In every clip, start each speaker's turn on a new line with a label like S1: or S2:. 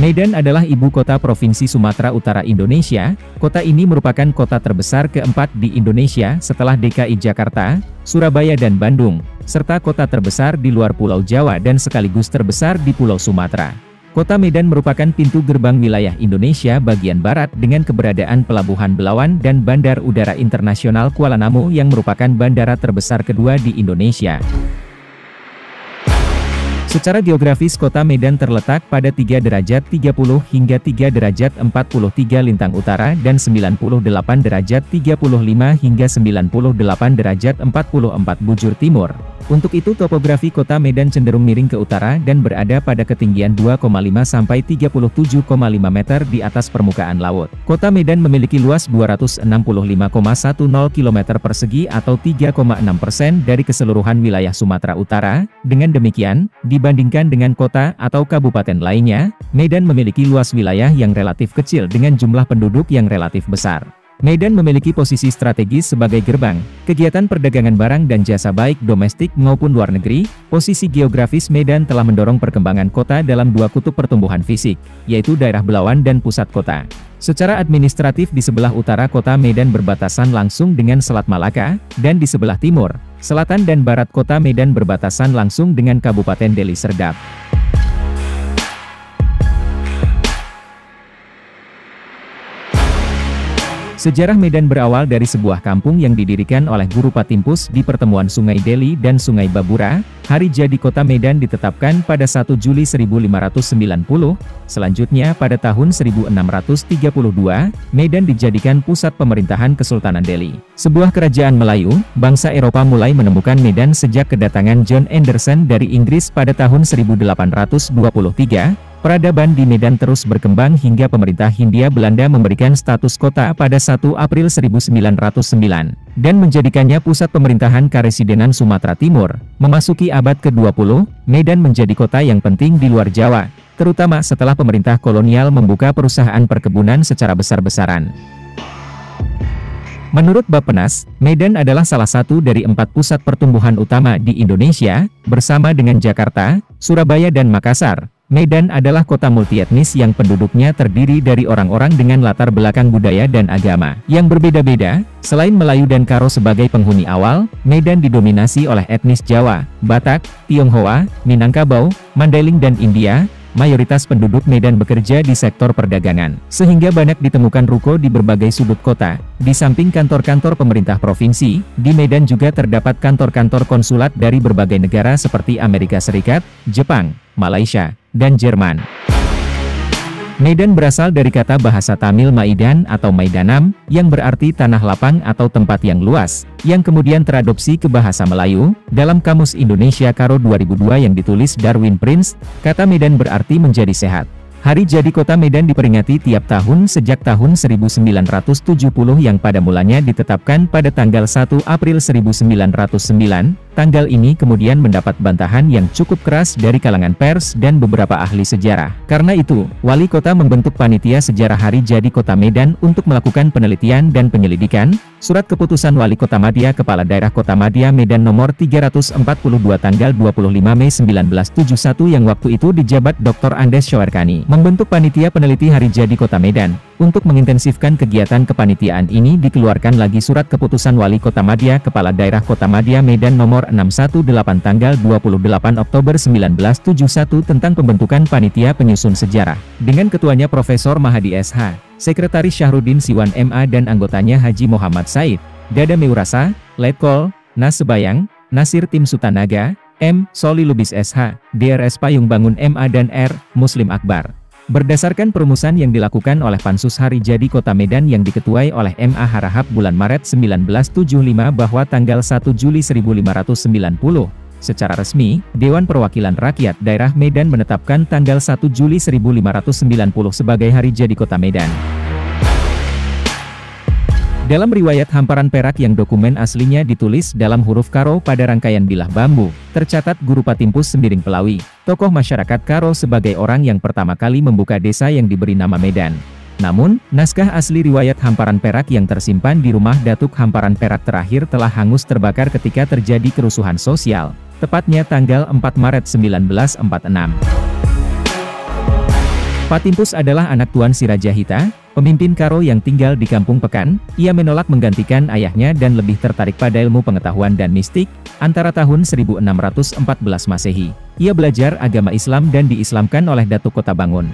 S1: Medan adalah ibu kota Provinsi Sumatera Utara Indonesia. Kota ini merupakan kota terbesar keempat di Indonesia setelah DKI Jakarta, Surabaya dan Bandung, serta kota terbesar di luar Pulau Jawa dan sekaligus terbesar di Pulau Sumatera. Kota Medan merupakan pintu gerbang wilayah Indonesia bagian barat dengan keberadaan Pelabuhan Belawan dan Bandar Udara Internasional Kuala Namu yang merupakan bandara terbesar kedua di Indonesia. Secara geografis kota Medan terletak pada 3 derajat 30 hingga 3 derajat 43 lintang utara dan 98 derajat 35 hingga 98 derajat 44 bujur timur. Untuk itu topografi kota Medan cenderung miring ke utara dan berada pada ketinggian 2,5 sampai 37,5 meter di atas permukaan laut. Kota Medan memiliki luas 265,10 km persegi atau 3,6% dari keseluruhan wilayah Sumatera Utara. Dengan demikian, dibandingkan dengan kota atau kabupaten lainnya, Medan memiliki luas wilayah yang relatif kecil dengan jumlah penduduk yang relatif besar. Medan memiliki posisi strategis sebagai gerbang kegiatan perdagangan barang dan jasa baik domestik maupun luar negeri. Posisi geografis Medan telah mendorong perkembangan kota dalam dua kutub pertumbuhan fisik, yaitu daerah Belawan dan pusat kota. Secara administratif di sebelah utara kota Medan berbatasan langsung dengan Selat Malaka, dan di sebelah timur, selatan dan barat kota Medan berbatasan langsung dengan Kabupaten Deli Serdang. Sejarah Medan berawal dari sebuah kampung yang didirikan oleh Guru Patimpus di pertemuan Sungai Deli dan Sungai Babura. Hari jadi kota Medan ditetapkan pada 1 Juli 1590. Selanjutnya pada tahun 1632, Medan dijadikan pusat pemerintahan Kesultanan Delhi. Sebuah kerajaan Melayu, bangsa Eropa mulai menemukan Medan sejak kedatangan John Anderson dari Inggris pada tahun 1823. Peradaban di Medan terus berkembang hingga pemerintah Hindia Belanda memberikan status kota pada 1 April 1909, dan menjadikannya pusat pemerintahan Karesidenan Sumatera Timur. Memasuki abad ke-20, Medan menjadi kota yang penting di luar Jawa, terutama setelah pemerintah kolonial membuka perusahaan perkebunan secara besar-besaran. Menurut Bappenas, Medan adalah salah satu dari 4 pusat pertumbuhan utama di Indonesia, bersama dengan Jakarta, Surabaya dan Makassar. Medan adalah kota multietnis yang penduduknya terdiri dari orang-orang dengan latar belakang budaya dan agama yang berbeda-beda. Selain Melayu dan Karo sebagai penghuni awal, Medan didominasi oleh etnis Jawa, Batak, Tionghoa, Minangkabau, Mandailing dan India. Mayoritas penduduk Medan bekerja di sektor perdagangan, sehingga banyak ditemukan ruko di berbagai sudut kota. Di samping kantor-kantor pemerintah provinsi, di Medan juga terdapat kantor-kantor konsulat dari berbagai negara seperti Amerika Serikat, Jepang, Malaysia, dan Jerman. Medan berasal dari kata bahasa Tamil Maidan atau Maidanam, yang berarti tanah lapang atau tempat yang luas, yang kemudian teradopsi ke bahasa Melayu. Dalam Kamus Indonesia Karo 2002 yang ditulis Darwin Prince, kata Medan berarti menjadi sehat. Hari jadi kota Medan diperingati tiap tahun sejak tahun 1970 yang pada mulanya ditetapkan pada tanggal 1 April 1909. Tanggal ini kemudian mendapat bantahan yang cukup keras dari kalangan pers dan beberapa ahli sejarah. Karena itu, wali kota membentuk panitia sejarah hari jadi kota Medan untuk melakukan penelitian dan penyelidikan. Surat keputusan wali kota Madya Kepala Daerah Kota Madya Medan nomor 342 tanggal 25 Mei 1971 yang waktu itu dijabat Dr. Andes Syawarkani membentuk panitia peneliti hari jadi kota Medan. Untuk mengintensifkan kegiatan kepanitiaan ini dikeluarkan lagi surat keputusan wali kota Madya Kepala Daerah Kota Madya Medan nomor 618 tanggal 28 Oktober 1971 tentang pembentukan panitia penyusun sejarah, dengan ketuanya Profesor Mahadi SH, Sekretaris Syahrudin Siwan MA dan anggotanya Haji Muhammad Said, Dada Meurasa, Letkol, Nas Sebayang, Nasir Tim Sutanaga, M. Soli Lubis SH, DRS Payung Bangun MA dan R. Muslim Akbar. Berdasarkan perumusan yang dilakukan oleh Pansus Hari Jadi Kota Medan yang diketuai oleh M.A. Harahap bulan Maret 1975 bahwa tanggal 1 Juli 1590, secara resmi, Dewan Perwakilan Rakyat Daerah Medan menetapkan tanggal 1 Juli 1590 sebagai Hari Jadi Kota Medan. Dalam riwayat Hamparan Perak yang dokumen aslinya ditulis dalam huruf Karo pada rangkaian bilah bambu, tercatat Guru Patimpus Sembiring Pelawi, tokoh masyarakat Karo sebagai orang yang pertama kali membuka desa yang diberi nama Medan. Namun, naskah asli riwayat Hamparan Perak yang tersimpan di rumah Datuk Hamparan Perak terakhir telah hangus terbakar ketika terjadi kerusuhan sosial, tepatnya tanggal 4 Maret 1946. Patimpus adalah anak Tuan Sirajahita, pemimpin Karo yang tinggal di Kampung Pekan. Ia menolak menggantikan ayahnya dan lebih tertarik pada ilmu pengetahuan dan mistik. Antara tahun 1614 Masehi, ia belajar agama Islam dan diislamkan oleh Datuk Kota Bangun.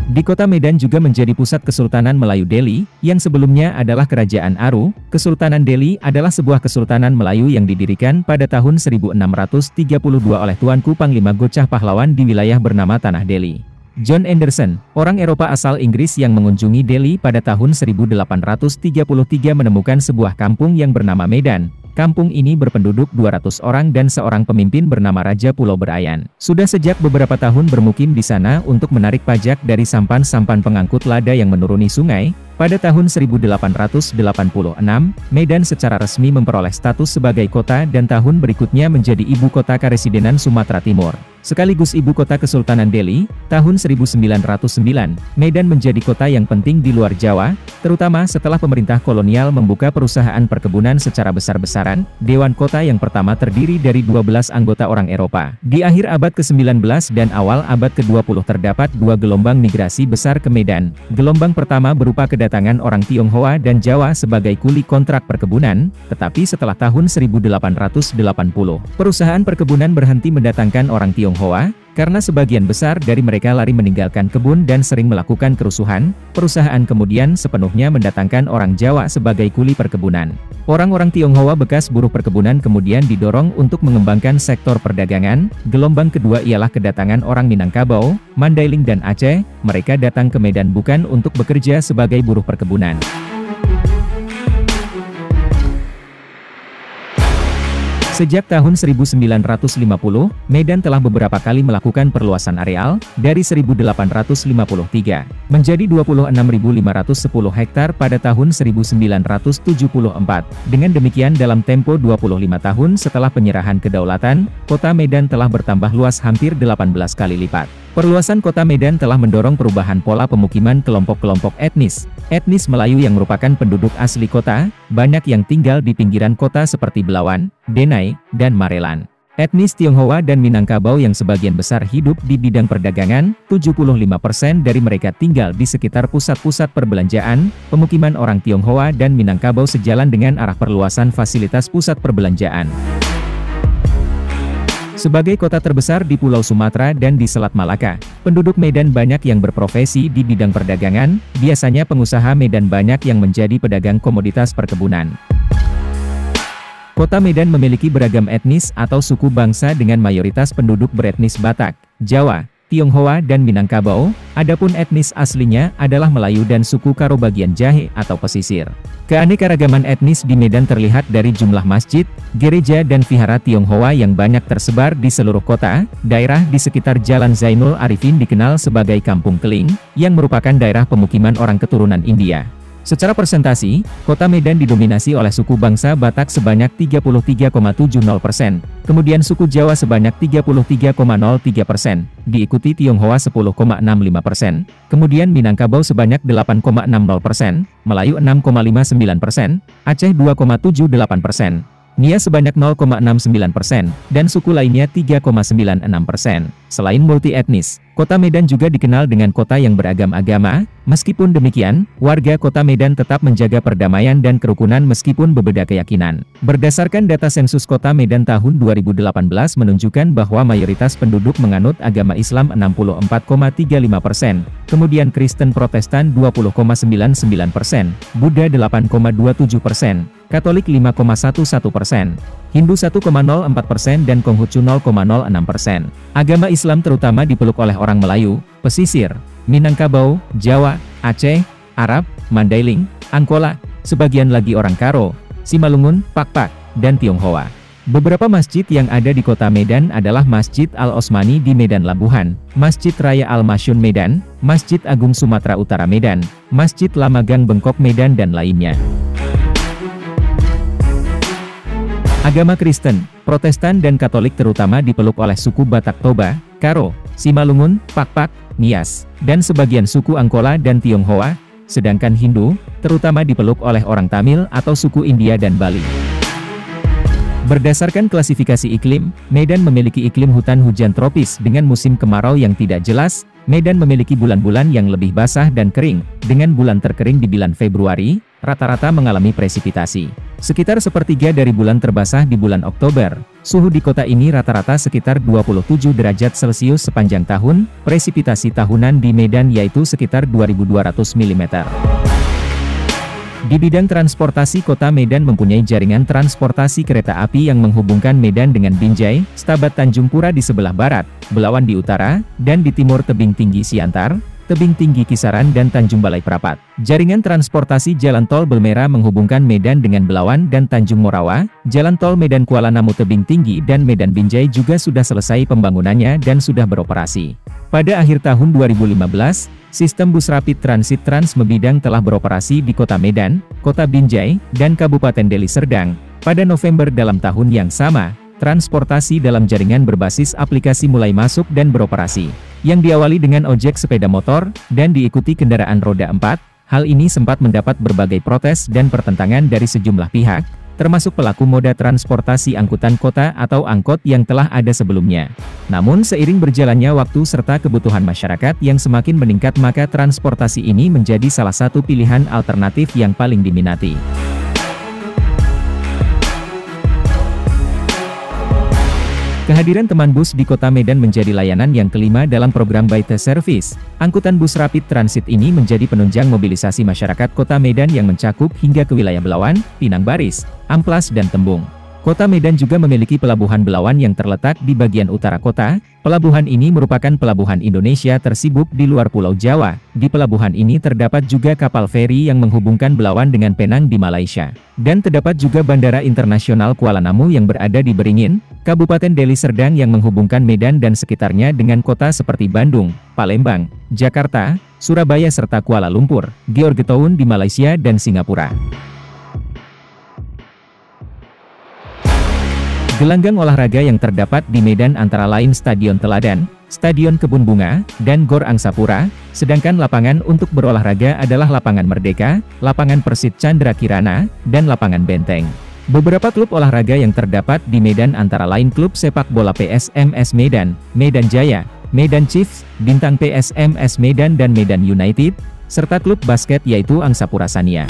S1: Di kota Medan juga menjadi pusat Kesultanan Melayu Delhi, yang sebelumnya adalah Kerajaan Aru. Kesultanan Delhi adalah sebuah kesultanan Melayu yang didirikan pada tahun 1632 oleh Tuanku Panglima Gocah Pahlawan di wilayah bernama Tanah Delhi. John Anderson, orang Eropa asal Inggris yang mengunjungi Delhi pada tahun 1833 menemukan sebuah kampung yang bernama Medan. Kampung ini berpenduduk 200 orang dan seorang pemimpin bernama Raja Pulau Berayan. Sudah sejak beberapa tahun bermukim di sana untuk menarik pajak dari sampan-sampan pengangkut lada yang menuruni sungai. Pada tahun 1886, Medan secara resmi memperoleh status sebagai kota dan tahun berikutnya menjadi ibu kota Karesidenan Sumatera Timur. Sekaligus ibu kota Kesultanan Delhi, tahun 1909, Medan menjadi kota yang penting di luar Jawa, terutama setelah pemerintah kolonial membuka perusahaan perkebunan secara besar-besaran. Dewan Kota yang pertama terdiri dari 12 anggota orang Eropa. Di akhir abad ke-19 dan awal abad ke-20 terdapat dua gelombang migrasi besar ke Medan. Gelombang pertama berupa kedatangan orang Tionghoa dan Jawa sebagai kuli kontrak perkebunan, tetapi setelah tahun 1880, perusahaan perkebunan berhenti mendatangkan orang Tionghoa, karena sebagian besar dari mereka lari meninggalkan kebun dan sering melakukan kerusuhan. Perusahaan kemudian sepenuhnya mendatangkan orang Jawa sebagai kuli perkebunan. Orang-orang Tionghoa bekas buruh perkebunan kemudian didorong untuk mengembangkan sektor perdagangan. Gelombang kedua ialah kedatangan orang Minangkabau, Mandailing dan Aceh. Mereka datang ke Medan bukan untuk bekerja sebagai buruh perkebunan. Sejak tahun 1950, Medan telah beberapa kali melakukan perluasan areal, dari 1853, menjadi 26.510 hektar pada tahun 1974. Dengan demikian dalam tempo 25 tahun setelah penyerahan kedaulatan, kota Medan telah bertambah luas hampir 18 kali lipat. Perluasan kota Medan telah mendorong perubahan pola pemukiman kelompok-kelompok etnis. Etnis Melayu yang merupakan penduduk asli kota, banyak yang tinggal di pinggiran kota seperti Belawan, Denai, dan Marelan. Etnis Tionghoa dan Minangkabau yang sebagian besar hidup di bidang perdagangan, 75% dari mereka tinggal di sekitar pusat-pusat perbelanjaan. Pemukiman orang Tionghoa dan Minangkabau sejalan dengan arah perluasan fasilitas pusat perbelanjaan. Sebagai kota terbesar di Pulau Sumatera dan di Selat Malaka, penduduk Medan banyak yang berprofesi di bidang perdagangan. Biasanya pengusaha Medan banyak yang menjadi pedagang komoditas perkebunan. Kota Medan memiliki beragam etnis atau suku bangsa dengan mayoritas penduduk beretnis Batak, Jawa, Tionghoa dan Minangkabau. Adapun etnis aslinya adalah Melayu dan suku Karo bagian Jahe atau pesisir. Keanekaragaman etnis di Medan terlihat dari jumlah masjid, gereja dan vihara Tionghoa yang banyak tersebar di seluruh kota. Daerah di sekitar Jalan Zainul Arifin dikenal sebagai Kampung Keling, yang merupakan daerah pemukiman orang keturunan India. Secara persentasi, kota Medan didominasi oleh suku bangsa Batak sebanyak 33,70%, kemudian suku Jawa sebanyak 33,03%, diikuti Tionghoa 10,65%, kemudian Minangkabau sebanyak 8,60%, Melayu 6,59%, Aceh 2,78%, Nia sebanyak 0,69%, dan suku lainnya 3,96%. Selain multi-etnis, kota Medan juga dikenal dengan kota yang beragam agama. Meskipun demikian, warga kota Medan tetap menjaga perdamaian dan kerukunan meskipun berbeda keyakinan. Berdasarkan data sensus kota Medan tahun 2018 menunjukkan bahwa mayoritas penduduk menganut agama Islam 64,35%, kemudian Kristen Protestan 20,99%, Buddha 8,27%, Katolik 5,11%, Hindu 1,04% dan Konghucu 0,06%. Agama Islam terutama dipeluk oleh orang Melayu, pesisir, Minangkabau, Jawa, Aceh, Arab, Mandailing, Angkola, sebagian lagi orang Karo, Simalungun, Pakpak, dan Tionghoa. Beberapa masjid yang ada di kota Medan adalah Masjid Al-Osmani di Medan Labuhan, Masjid Raya Al-Masyun Medan, Masjid Agung Sumatera Utara Medan, Masjid Lamagang Bengkok Medan dan lainnya. Agama Kristen, Protestan dan Katolik terutama dipeluk oleh suku Batak Toba, Karo, Simalungun, Pakpak, Nias, dan sebagian suku Angkola dan Tionghoa, sedangkan Hindu, terutama dipeluk oleh orang Tamil atau suku India dan Bali. Berdasarkan klasifikasi iklim, Medan memiliki iklim hutan hujan tropis dengan musim kemarau yang tidak jelas. Medan memiliki bulan-bulan yang lebih basah dan kering, dengan bulan terkering di bulan Februari, rata-rata mengalami presipitasi sekitar sepertiga dari bulan terbasah di bulan Oktober. Suhu di kota ini rata-rata sekitar 27 derajat Celcius sepanjang tahun. Presipitasi tahunan di Medan yaitu sekitar 2.200 mm. Di bidang transportasi, kota Medan mempunyai jaringan transportasi kereta api yang menghubungkan Medan dengan Binjai, Stabat Tanjung Pura di sebelah barat, Belawan di utara, dan di timur Tebing Tinggi Siantar, Tebing Tinggi Kisaran dan Tanjung Balai Prapat. Jaringan transportasi Jalan Tol Belmera menghubungkan Medan dengan Belawan dan Tanjung Morawa. Jalan Tol Medan Kuala Namu Tebing Tinggi dan Medan Binjai juga sudah selesai pembangunannya dan sudah beroperasi. Pada akhir tahun 2015, sistem bus rapid transit Trans Mebidang telah beroperasi di Kota Medan, Kota Binjai, dan Kabupaten Deli Serdang. Pada November dalam tahun yang sama, transportasi dalam jaringan berbasis aplikasi mulai masuk dan beroperasi, yang diawali dengan ojek sepeda motor, dan diikuti kendaraan roda 4. Hal ini sempat mendapat berbagai protes dan pertentangan dari sejumlah pihak, termasuk pelaku moda transportasi angkutan kota atau angkot yang telah ada sebelumnya. Namun seiring berjalannya waktu serta kebutuhan masyarakat yang semakin meningkat, maka transportasi ini menjadi salah satu pilihan alternatif yang paling diminati. Kehadiran teman bus di Kota Medan menjadi layanan yang kelima dalam program By The Service. Angkutan bus rapid transit ini menjadi penunjang mobilisasi masyarakat Kota Medan yang mencakup hingga ke wilayah Belawan, Pinang Baris, Amplas dan Tembung. Kota Medan juga memiliki pelabuhan Belawan yang terletak di bagian utara kota. Pelabuhan ini merupakan pelabuhan Indonesia tersibuk di luar Pulau Jawa. Di pelabuhan ini terdapat juga kapal feri yang menghubungkan Belawan dengan Penang di Malaysia. Dan terdapat juga Bandara Internasional Kuala Namu yang berada di Beringin, Kabupaten Deli Serdang yang menghubungkan Medan dan sekitarnya dengan kota seperti Bandung, Palembang, Jakarta, Surabaya serta Kuala Lumpur, Georgetown di Malaysia dan Singapura. Gelanggang olahraga yang terdapat di Medan antara lain Stadion Teladan, Stadion Kebun Bunga, dan Gor Angsapura, sedangkan lapangan untuk berolahraga adalah Lapangan Merdeka, Lapangan Persit Chandra Kirana, dan Lapangan Benteng. Beberapa klub olahraga yang terdapat di Medan antara lain klub sepak bola PSMS Medan, Medan Jaya, Medan Chiefs, Bintang PSMS Medan dan Medan United, serta klub basket yaitu Angsapura Sania.